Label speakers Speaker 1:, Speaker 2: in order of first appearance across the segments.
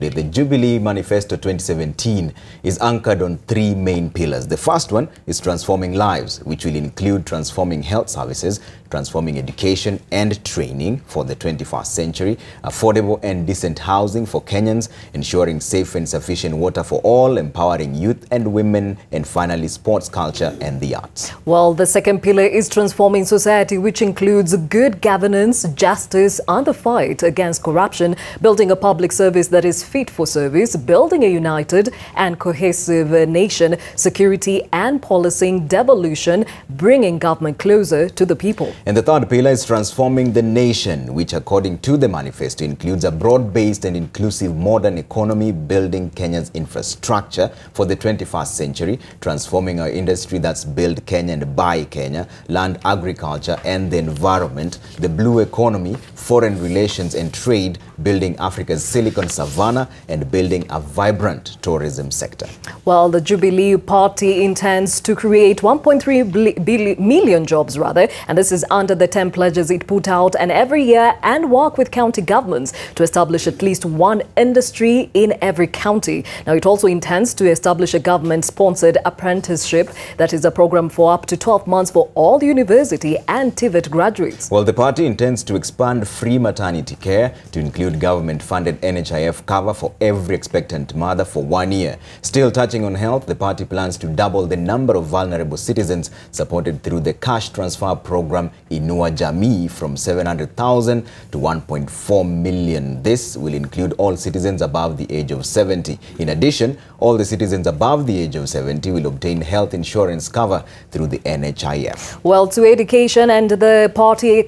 Speaker 1: The Jubilee Manifesto 2017 is anchored on three main pillars. The first one is transforming lives, which will include transforming health services, transforming education and training for the 21st century, affordable and decent housing for Kenyans, ensuring safe and sufficient water for all, empowering youth and women, and finally sports, culture and the arts.
Speaker 2: Well, the second pillar is transforming society, which includes good governance, justice and the fight against corruption, building a public service that is fit for service, building a united and cohesive nation, security and policing, devolution, bringing government closer to the people.
Speaker 1: And the third pillar is transforming the nation, which according to the manifesto includes a broad-based and inclusive modern economy, building Kenya's infrastructure for the 21st century, transforming our industry that's built Kenya and by Kenya, land, agriculture and the environment, the blue economy, foreign relations and trade, building Africa's Silicon Savannah and building a vibrant tourism sector.
Speaker 2: Well, the Jubilee Party intends to create 1.3 million jobs and this is under the 10 pledges it put out and every year, and work with county governments to establish at least one industry in every county. Now, it also intends to establish a government-sponsored apprenticeship, that is a program for up to 12 months for all university and TVET graduates.
Speaker 1: Well, the party intends to expand free maternity care to include government-funded NHIF cover for every expectant mother for 1 year. Still touching on health, the party plans to double the number of vulnerable citizens supported through the cash transfer program Inua Jamii from 700,000 to 1.4 million. This will include all citizens above the age of 70. In addition, all the citizens above the age of 70 will obtain health insurance cover through the NHIF.
Speaker 2: Well, to education, and the party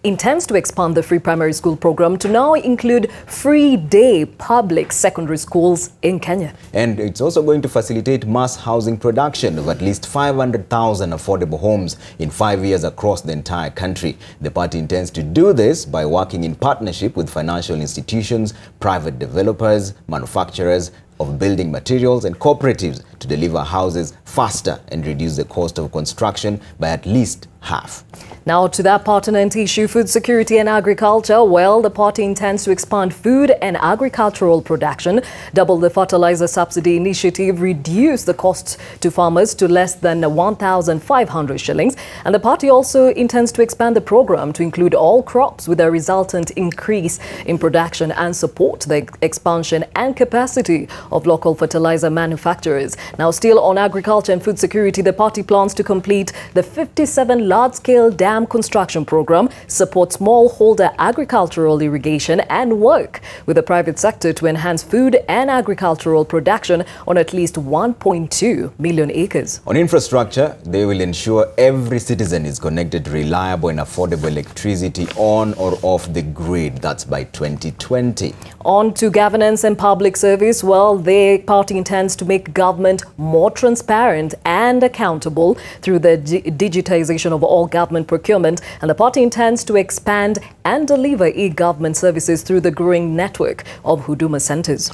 Speaker 2: intends to expand the free primary school program to now include free day public secondary schools in Kenya.
Speaker 1: And it's also going to facilitate mass housing production of at least 500,000 affordable homes in 5 years across the entire country. The party intends to do this by working in partnership with financial institutions, private developers, manufacturers of building materials and cooperatives to deliver houses faster and reduce the cost of construction by at least half.
Speaker 2: Now to that pertinent issue, food security and agriculture. Well, the party intends to expand food and agricultural production, double the fertilizer subsidy initiative, reduce the costs to farmers to less than 1,500 shillings. And the party also intends to expand the program to include all crops with a resultant increase in production and support the expansion and capacity of local fertilizer manufacturers. Now, still on agriculture and food security, the party plans to complete the 57 large-scale dam construction program, support smallholder agricultural irrigation and work with the private sector to enhance food and agricultural production on at least 1.2 million acres.
Speaker 1: On infrastructure, they will ensure every citizen is connected to reliable and affordable electricity on or off the grid. That's by 2020.
Speaker 2: On to governance and public service. Well, the party intends to make government more transparent and accountable through the digitization of all government procurement, and the party intends to expand and deliver e-government services through the growing network of Huduma centers.